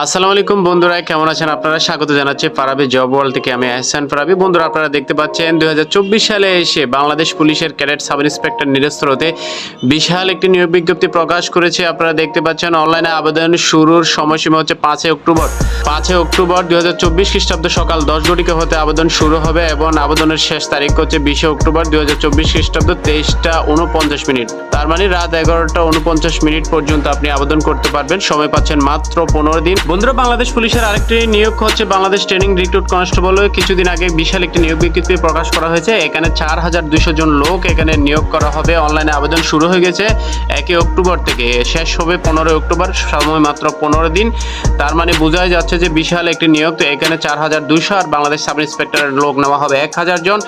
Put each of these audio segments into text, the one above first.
আসসালামু আলাইকুম বন্ধুরা, কেমন আছেন আপনারা? স্বাগত জানাচ্ছি ফারাবি জব ওয়ার্ল্ড থেকে। আমি আহসান ফারাবি। বন্ধুরা, আপনারা দেখতে পাচ্ছেন 2024 সালে এসে বাংলাদেশ পুলিশের ক্যাডেট সাব ইন্সপেক্টর নিরস্তরতে বিশাল একটি নিয়োগ বিজ্ঞপ্তি প্রকাশ করেছে। আপনারা দেখতে পাচ্ছেন অনলাইনে আবেদন শুরুর সময়সীমা হচ্ছে 5 অক্টোবর। 5 অক্টোবর 2024 খ্রিস্টাব্দ সকাল 10 ঘটিকা হতে আবেদন শুরু হবে এবং আবেদনের শেষ তারিখ হচ্ছে 20 অক্টোবর 2024 খ্রিস্টাব্দ 23:49। তার মানে রাত 11:49 পর্যন্ত আপনি আবেদন করতে পারবেন। সময় পাচ্ছেন মাত্র 15 দিন। বন্ধুরা, বাংলাদেশ পুলিশের আরেকটি নিয়োগ হচ্ছে বাংলাদেশ ট্রেনিং রিক্রুট কনস্টেবল। কিছুদিন আগে বিশাল একটি নিয়োগ বিজ্ঞপ্তি প্রকাশ করা হয়েছে। এখানে 4200 জন লোক এখানে নিয়োগ করা হবে। অনলাইনে আবেদন শুরু হয়ে গেছে 1 অক্টোবর থেকে, শেষ হবে 15 অক্টোবর। সময় মাত্র 15 দিন। তার মানে বোঝাই যাচ্ছে যে বিশাল একটি নিয়োগ। তো এখানে 4200 আর বাংলাদেশ সাব ইন্সপেক্টরের লোক নেওয়া হবে 1000 জন।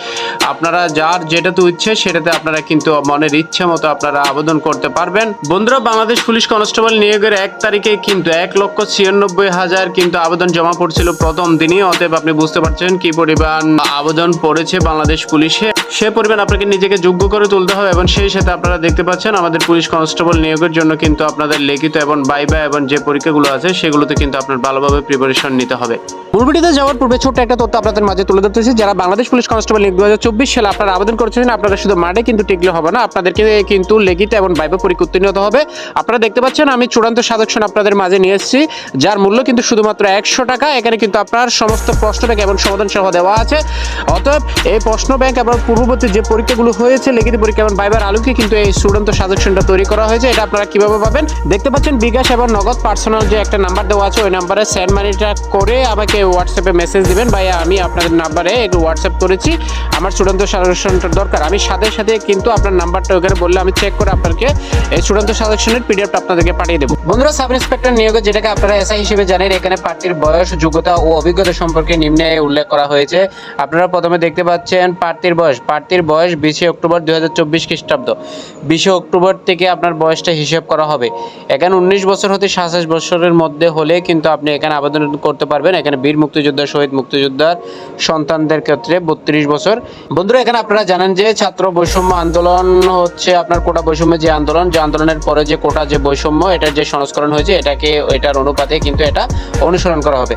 আপনারা যার যেটাতে ইচ্ছে সেটাতে আপনারা কিন্তু মনের ইচ্ছে মতো আপনারা আবেদন করতে পারবেন। বন্ধুরা, বাংলাদেশ পুলিশ কনস্টেবল নিয়োগের 1 তারিখে কিন্তু 1,96,000 কিন্তু আবেদন জমা পড়ছিল প্রথম দিনই। অতএব আপনি বুঝতে পারছেন কি পরিমাণ আবেদন পড়েছে বাংলাদেশ পুলিশে। সে পরিমাণ আপনাকে নিজেকে যোগ্য করে তুলতে হবে এবং সেই সাথে আপনারা দেখতে পাচ্ছেন আমাদের পুলিশ কনস্টেবল নিয়োগের জন্য কিন্তু আপনাদের লিখিত এবং ভাইভা এবং যে পরীক্ষাগুলো আছে সেগুলোতে কিন্তু আপনার ভালোভাবে প্রিপারেশন নিতে হবে। মূল ভিডিওতে যাওয়ার পূর্বে ছোট্ট একটা তথ্য আপনাদের মাঝে তুলে ধরতেছি। যারা বাংলাদেশ পুলিশ কনস্টেবল নিয়োগ 2024 সালে আপনারা আবেদন করেছেন, আপনারা শুধু মাঠে কিন্তু টিকলে হবে না, আপনাদেরকে কিন্তু লিখিত এবং ভাইভা পরীক্ষা উত্তীর্ণ হতে হবে। আপনারা দেখতে পাচ্ছেন আমি চূড়ান্ত সাজেশন আপনাদের মাঝে নিয়ে এসেছি, যার মূল্য কিন্তু শুধুমাত্র 100 টাকা। এখানে কিন্তু আপনার সমস্ত প্রশ্ন ব্যাংক এবং সমাধান সহ দেওয়া আছে। অতএব এই প্রশ্ন ব্যাংক এবং পূর্ববর্তী যে পরীক্ষাগুলো হয়েছে লিখিত পরীক্ষা এবং ভাইবার আলোকে কিন্তু এই চূড়ান্ত সাজেশনটা তৈরি করা হয়েছে। এটা আপনারা কিভাবে পাবেন দেখতে পাচ্ছেন। বিকাশ এবং নগদ পার্সোনাল যে একটা নাম্বার দেওয়া আছে, ওই নাম্বারে সেন্ড মানিটা করে আমাকে হোয়াটসঅ্যাপে মেসেজ দিবেন, ভাইয়া আমি আপনাদের নাম্বারে একটু হোয়াটসঅ্যাপ করেছি, আমার চূড়ান্ত সাজেশনটা দরকার। আমি সাথে সাথে কিন্তু আপনার নাম্বারটা ওখানে বললে আমি চেক করে আপনাকে এই চূড়ান্ত সাজেশনের পিডিএফটা আপনাদেরকে পাঠিয়ে দেবো। বন্ধুরা, সাব ইন্সপেক্টর নিয়োগে যেটাকে আপনারা এসআই হিসেবে জানেন, এখানে প্রার্থীর বয়স, যোগ্যতা ও অভিজ্ঞতা সম্পর্কে নিম্নে উল্লেখ করা হয়েছে। আপনারা প্রথমে দেখতে পাচ্ছেন প্রার্থীর বয়স 20 অক্টোবর 2024 খ্রিস্টাব্দ। 20 অক্টোবর থেকে আপনার বয়সটা হিসেব করা হবে। এখানে 19 বছর হতে 27 বছরের মধ্যে হলে কিন্তু আপনি এখানে আবেদন করতে পারবেন। এখানে বীর মুক্তিযোদ্ধা, শহীদ মুক্তিযোদ্ধার সন্তানদের ক্ষেত্রে 32 বছর। বন্ধুরা, এখানে আপনারা জানেন যে ছাত্র বৈষম্য আন্দোলন হচ্ছে আপনার কোটা বৈষম্যের যে আন্দোলনের পরে যে কোটা যে বৈষম্য, এটার যে সংস্করণ হয়েছে, এটার অনুপাতে কিন্তু এটা অনুসরণ করা হবে।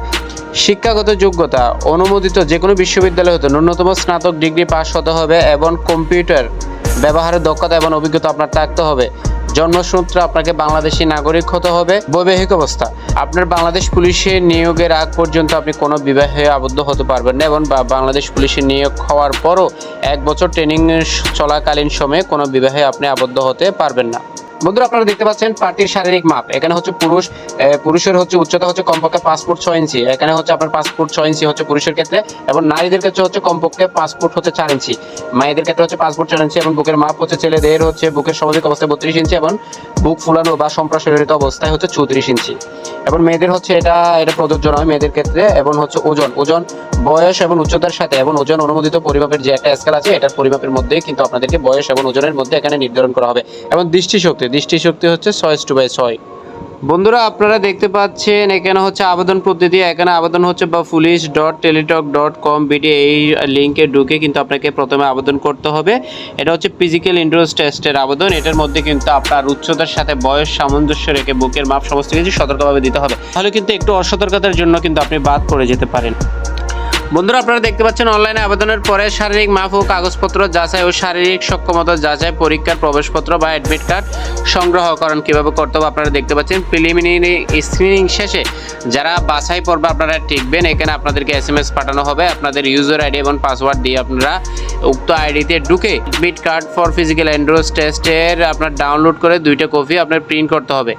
শিক্ষাগত যোগ্যতা, অনুমোদিত যে কোনো বিশ্ববিদ্যালয় হতে ন্যূনতম স্নাতক ডিগ্রি পাস হতে হবে এবং কম্পিউটার ব্যবহারের দক্ষতা এবং অভিজ্ঞতা আপনার থাকতে হবে। জন্মসূত্রে আপনাকে বাংলাদেশি নাগরিক হতে হবে। বৈবাহিক অবস্থা, আপনার বাংলাদেশ পুলিশে নিয়োগের আগ পর্যন্ত আপনি কোনো বিবাহে আবদ্ধ হতে পারবেন না এবং বাংলাদেশ পুলিশে নিয়োগ হওয়ার পরও 1 বছর ট্রেনিং চলাকালীন সময়ে কোনো বিবাহে আপনি আবদ্ধ হতে পারবেন না। বন্ধুরা, আপনারা দেখতে পাচ্ছেন প্রার্থীর শারীরিক মাপ। এখানে হচ্ছে পুরুষের হচ্ছে উচ্চতা হচ্ছে কমপক্ষে 5 ফুট 6 ইঞ্চি। এখানে হচ্ছে আপনার 5 ফুট 6 ইঞ্চি হচ্ছে পুরুষের ক্ষেত্রে এবং নারীদের ক্ষেত্রে হচ্ছে কমপক্ষে 5 ফুট হচ্ছে 4 ইঞ্চি। মেয়েদের ক্ষেত্রে হচ্ছে 5 ফুট 4 ইঞ্চি এবং বুকের মাপ হচ্ছে ছেলেদের হচ্ছে বুকের স্বাভাবিক অবস্থায় 32 ইঞ্চি এবং বুক ফুলানো বা সম্প্রসারিত অবস্থায় হচ্ছে 34 ইঞ্চি। এবং মেয়েদের হচ্ছে এটা প্রযোজ্য নয় মেয়েদের ক্ষেত্রে। এবং হচ্ছে ওজন বয়স এবং উচ্চতার সাথে এবং ওজন অনুমোদিত পরিমাপের যে একটা স্কেল আছে, এটার পরিমাপের মধ্যে কিন্তু আপনাদেরকে বয়স এবং ওজনের মধ্যে এখানে নির্ধারণ করা হবে। এবং দৃষ্টিশক্তি হচ্ছে 6:6। বন্ধুরা, আপনারা দেখতে পাচ্ছেন এখানে হচ্ছে আবেদন পদ্ধতি। এখানে আবেদন হচ্ছে বা police.teletalk.com.bd এই লিঙ্কে ঢুকে কিন্তু আপনাকে প্রথমে আবেদন করতে হবে। এটা হচ্ছে ফিজিক্যাল এন্ডুরেন্স টেস্টের আবেদন। এটার মধ্যে কিন্তু আপনার উচ্চতার সাথে বয়স সামঞ্জস্য রেখে বুকের মাপ সমস্ত কিছু সতর্কভাবে দিতে হবে, তাহলে কিন্তু একটু অসতর্কতার জন্য কিন্তু আপনি বাদ পড়ে যেতে পারেন। বন্ধুরা, আপনারা দেখতে পাচ্ছেন অনলাইনে আবেদনের পরে শারীরিক মাপ ও কাগজপত্র যাচাই ও শারীরিক সক্ষমতা যাচাই, পরীক্ষার প্রবেশপত্র বা অ্যাডমিট কার্ড সংগ্রহকরণ কিভাবে করতে হবে আপনারা দেখতে পাচ্ছেন। প্রিলিমিনারি স্ক্রিনিং শেষে যারা বাছাই পর্বে আপনারা টিকবেন, এখানে আপনাদেরকে SMS পাঠানো হবে আপনাদের ইউজার আইডি এবং পাসওয়ার্ড দিয়ে। আপনারা উক্ত আইডিতে ঢুকে admit card for physical endurance টেস্টের আপনার ডাউনলোড করে 2টা কপি আপনার প্রিন্ট করতে হবে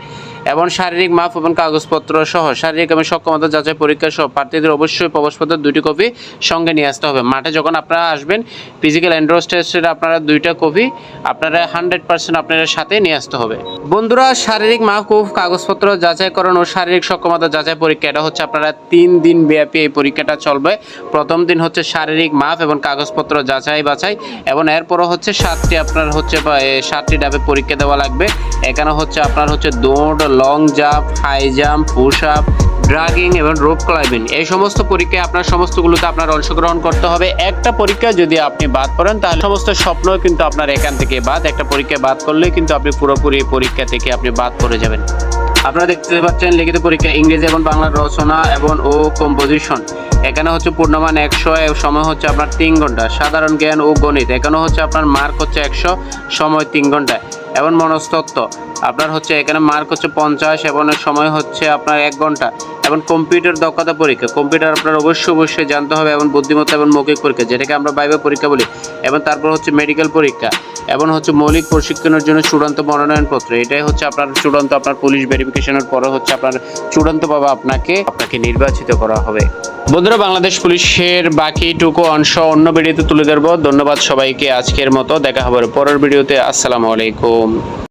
এবং শারীরিক মাপ এবং কাগজপত্র সহ শারীরিক এবং সক্ষমতা যাচাই পরীক্ষা সহ প্রার্থীদের অবশ্যই প্রবেশপত্রের 2টি কপি সঙ্গে নিয়ে আসতে হবে। মাঠে যখন আপনারা আসবেন ফিজিক্যাল এন্ডুরেন্স টেস্টের আপনারা 2টা কপি আপনারা 100% আপনাদের সাথে নিয়ে আসতে হবে। বন্ধুরা, শারীরিক মাপ ও কাগজপত্র যাচাইকরণ ও শারীরিক সক্ষমতা যাচাই পরীক্ষা, এটা হচ্ছে আপনারা 3 দিন ব্যাপী এই পরীক্ষাটা চলবে। প্রথম দিন হচ্ছে শারীরিক মাপ এবং কাগজপত্র যাচাই বাছাই এবং এরপরও হচ্ছে 7টি আপনার হচ্ছে 7টি ডাবে পরীক্ষা দেওয়া লাগবে। এখানে হচ্ছে আপনার হচ্ছে দৌড়, long jump, high jump, push up, dragging এবং রোপ ক্লাইম্বিং, এই সমস্ত পরীক্ষায় আপনার সমস্তগুলোতে আপনার অংশগ্রহণ করতে হবে। একটা পরীক্ষা যদি আপনি বাদ করেন তাহলে সমস্ত স্বপ্ন কিন্তু আপনার এখান থেকে বাদ। একটা পরীক্ষা বাদ করলে কিন্তু আপনি পুরোপুরি পরীক্ষা থেকে আপনি বাদ পড়ে যাবেন। আপনারা দেখতে পাচ্ছেন লিখিত পরীক্ষা ইংরেজি এবং বাংলা রচনা এবং ও কম্পোজিশন। এখানে হচ্ছে পূর্ণমান 100, সময় হচ্ছে আপনার 3 ঘন্টা। সাধারণ জ্ঞান ও গণিত এখানে হচ্ছে আপনার মার্ক হচ্ছে 100, সময় 3 ঘন্টা। এবং মনস্তত্ত্ব আপনার হচ্ছে এখানে মার্ক হচ্ছে 50 এবং সময় হচ্ছে আপনার 1 ঘন্টা। এবং কম্পিউটার দক্ষতা পরীক্ষা, কম্পিউটার আপনার অবশ্যই জানতে হবে এবং বুদ্ধিমত্তা এবং মৌখিক পরীক্ষা যেটাকে আমরা ভাইভা পরীক্ষা বলি। এবং তারপর হচ্ছে মেডিকেল পরীক্ষা এবং হচ্ছে মৌলিক প্রশিক্ষণের জন্য চূড়ান্ত মনোনয়নপত্র। এটাই হচ্ছে আপনার চূড়ান্ত, আপনার পুলিশ ভেরিফিকেশনের পরে হচ্ছে আপনার চূড়ান্তভাবে আপনাকে নির্বাচিত করা হবে। বন্ধুরা, বাংলাদেশ পুলিশের বাকিটুকু অংশ অন্য ভিডিওতে তুলে ধরবো। ধন্যবাদ সবাইকে। আজকের মতো দেখা হবে পরের ভিডিওতে। আসসালামু আলাইকুম।